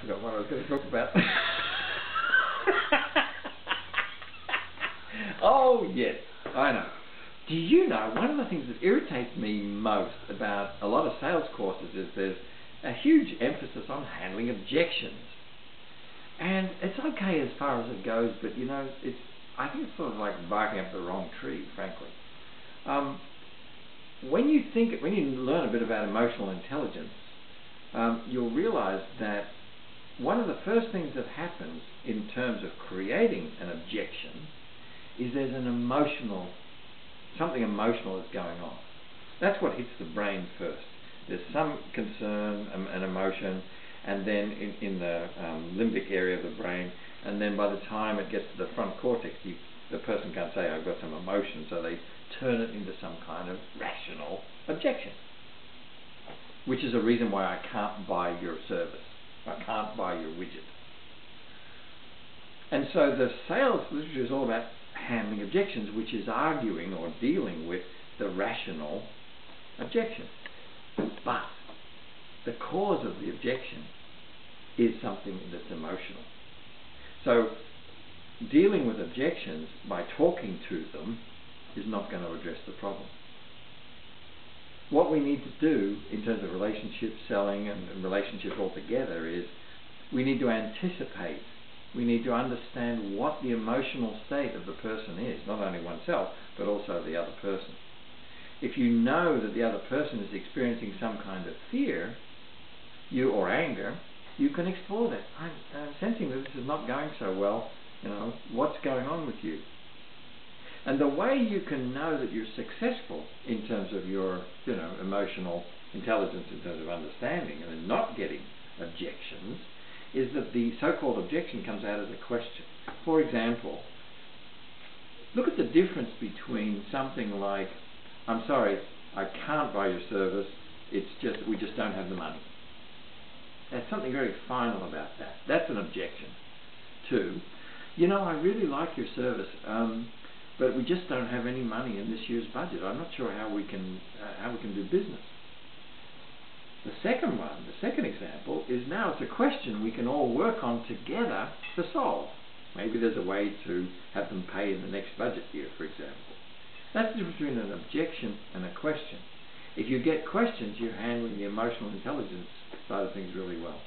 forgot what I was going to talk about. Oh, yes, I know. Do you know, one of the things that irritates me most about a lot of sales courses is there's a huge emphasis on handling objections. And it's okay as far as it goes, but you know, I think it's sort of like barking up the wrong tree, frankly. When you learn a bit about emotional intelligence, you'll realize that one of the first things that happens in terms of creating an objection is there's something emotional is going on. That's what hits the brain first. There's some concern, an emotion, and then in the limbic area of the brain, and then by the time it gets to the front cortex, the person can't say, I've got some emotion, so they turn it into some kind of rational objection, which is a reason why I can't buy your service. I can't buy your widget. And so the sales literature is all about handling objections, which is arguing or dealing with the rational objection. But the cause of the objection is something that's emotional. So dealing with objections by talking to them is not going to address the problem. What we need to do in terms of relationship selling and relationships altogether is we need to anticipate. We need to understand what the emotional state of the person is, not only oneself, but also the other person. If you know that the other person is experiencing some kind of fear, or anger, you can explore that. I'm sensing that this is not going so well. You know, what's going on with you? And the way you can know that you're successful in terms of your, emotional intelligence, in terms of understanding and not getting objections, is that the so-called objection comes out as a question. For example, look at the difference between something like, I'm sorry, I can't buy your service, we just don't have the money. There's something very final about that. That's an objection. 2, I really like your service, but we just don't have any money in this year's budget. I'm not sure how we can do business. The second example, is now it's a question we can all work on together to solve. Maybe there's a way to have them pay in the next budget year, for example. That's the difference between an objection and a question. If you get questions, you're handling the emotional intelligence side of things really well.